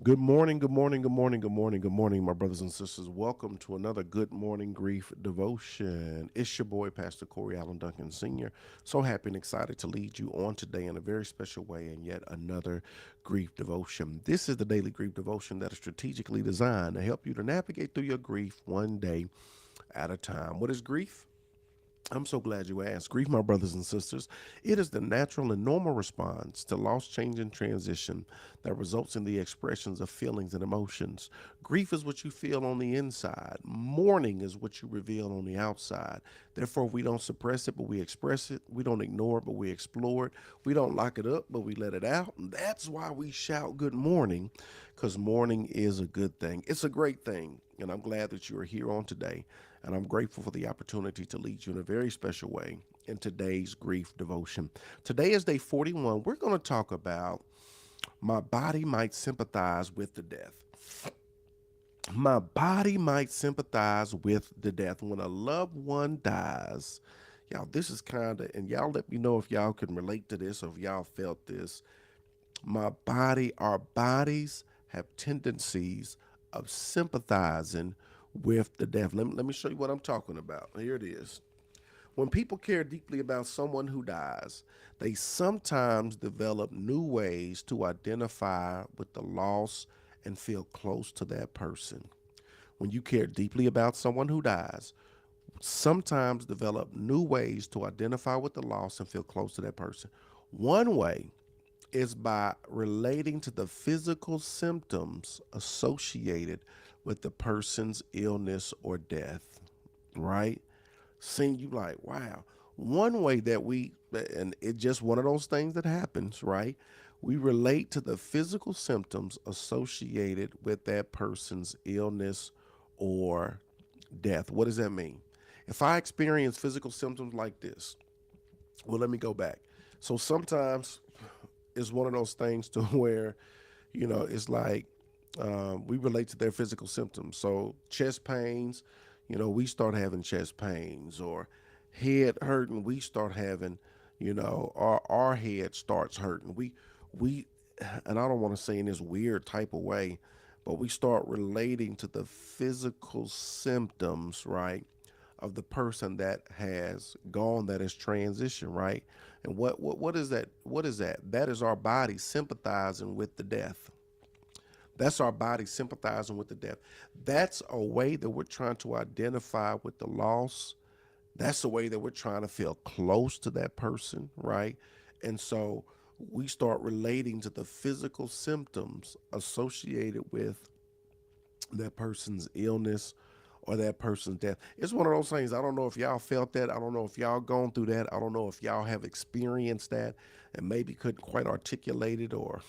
Good morning, good morning, good morning, good morning, good morning, my brothers and sisters. Welcome to another Good Morning Grief devotion. It's your boy, Pastor Corey Allen Duncan Sr. So happy and excited to lead you on today in a very special way and yet another grief devotion. This is the daily grief devotion that is strategically designed to help you to navigate through your grief one day at a time. What is grief? I'm so glad you asked. Grief, my brothers and sisters, it is the natural and normal response to loss, change, and transition that results in the expressions of feelings and emotions. Grief is what you feel on the inside. Mourning is what you reveal on the outside. Therefore, we don't suppress it, but we express it. We don't ignore it, but we explore it. We don't lock it up, but we let it out. And that's why we shout good morning, because mourning is a good thing. It's a great thing. And I'm glad that you are here on today. And I'm grateful for the opportunity to lead you in a very special way in today's grief devotion. Today is day 41. We're going to talk about my body might sympathize with the death. My body might sympathize with the death. When a loved one dies, y'all, this is kind of, and y'all let me know if y'all can relate to this or if y'all felt this. Our bodies have tendencies of sympathizing with the death. Let me show you what I'm talking about. Here it is. When people care deeply about someone who dies, they sometimes develop new ways to identify with the loss and feel close to that person. When you care deeply about someone who dies, sometimes develop new ways to identify with the loss and feel close to that person. One way is by relating to the physical symptoms associated with the person's illness or death, right? Seeing you like, wow. One way that and it's just one of those things that happens, right? We relate to the physical symptoms associated with that person's illness or death. What does that mean? If I experience physical symptoms like this, well, let me go back. So sometimes it's one of those things to where, it's like we relate to their physical symptoms. So chest pains, we start having chest pains, or head hurting, we start having, our head starts hurting. We, and I don't want to say in this weird type of way, but we start relating to the physical symptoms, right, of the person that has gone, that has transitioned, right? And what is that? What is that? That is our body sympathizing with the death. That's our body sympathizing with the death. That's a way that we're trying to identify with the loss. That's a way that we're trying to feel close to that person, right? And so we start relating to the physical symptoms associated with that person's illness or that person's death. It's one of those things. I don't know if y'all felt that. I don't know if y'all gone through that. I don't know if y'all have experienced that and maybe couldn't quite articulate it or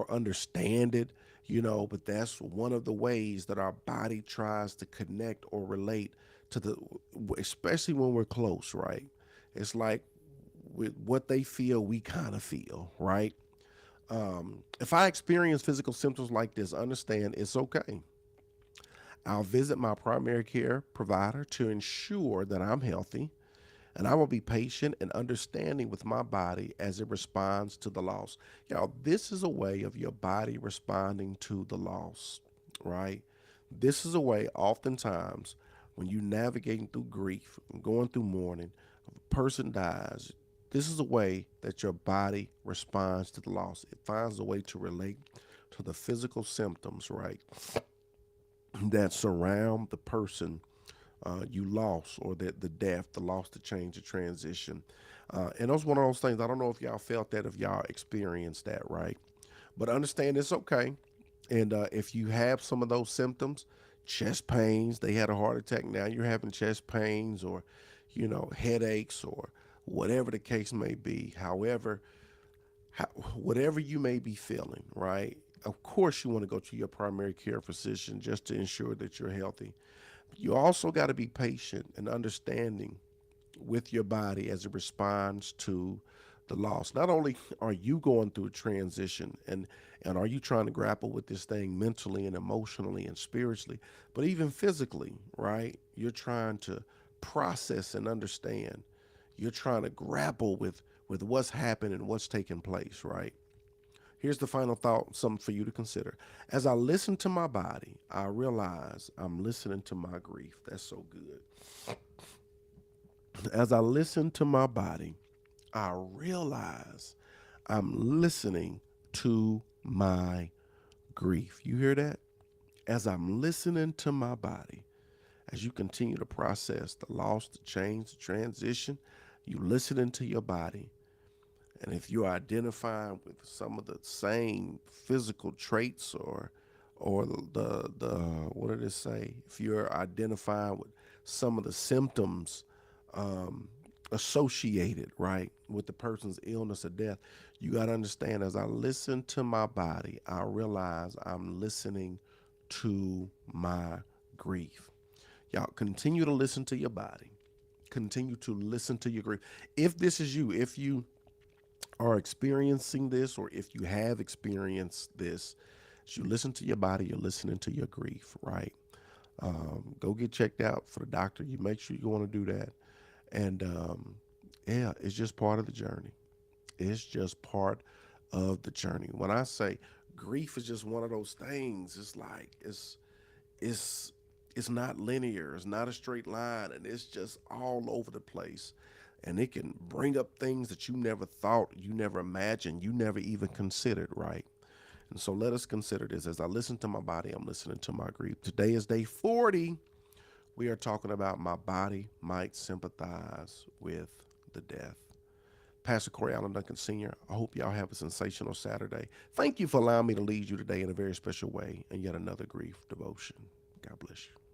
understand it, but that's one of the ways that our body tries to connect or relate to especially when we're close, right? It's like with what they feel, we kind of feel, right? If I experience physical symptoms like this, understand it's okay. I'll visit my primary care provider to ensure that I'm healthy, and I will be patient and understanding with my body as it responds to the loss. Y'all, this is a way of your body responding to the loss, right? This is a way, oftentimes, when you navigating through grief, going through mourning, if a person dies, this is a way that your body responds to the loss. It finds a way to relate to the physical symptoms, right, that surround the person you lost, or the death, the loss, the change, the transition. And that's one of those things. I don't know if y'all felt that, if y'all experienced that, right? But understand it's okay. And if you have some of those symptoms, chest pains, they had a heart attack, now you're having chest pains, or, headaches, or whatever the case may be. However, whatever you may be feeling, right? Of course, you want to go to your primary care physician just to ensure that you're healthy. You also got to be patient and understanding with your body as it responds to the loss. Not only are you going through a transition, and are you trying to grapple with this thing mentally and emotionally and spiritually, but even physically, right? You're trying to process and understand. You're trying to grapple with what's happened and what's taking place, right? Here's the final thought, something for you to consider. As I listen to my body, I realize I'm listening to my grief. That's so good. As I listen to my body, I realize I'm listening to my grief. You hear that? As I'm listening to my body, as you continue to process the loss, the change, the transition, you listening to your body. And if you're identifying with some of the same physical traits or the what did it say? If you're identifying with some of the symptoms um, associated, right, with the person's illness or death, you got to understand as I listen to my body, I realize I'm listening to my grief. Y'all continue to listen to your body. Continue to listen to your grief. If this is you, if you are experiencing this, or if you have experienced this, as you listen to your body, you're listening to your grief, right? Go get checked out for the doctor. You make sure you want to do that. And yeah, it's just part of the journey. It's just part of the journey. When I say grief is just one of those things, it's like it's it's not linear, it's not a straight line, and it's just all over the place. And it can bring up things that you never thought, you never imagined, you never even considered, right? And so let us consider this. As I listen to my body, I'm listening to my grief. Today is day 40. We are talking about my body might sympathize with the death. Pastor Corey Allen Duncan Sr., I hope y'all have a sensational Saturday. Thank you for allowing me to lead you today in a very special way in yet another grief devotion. God bless you.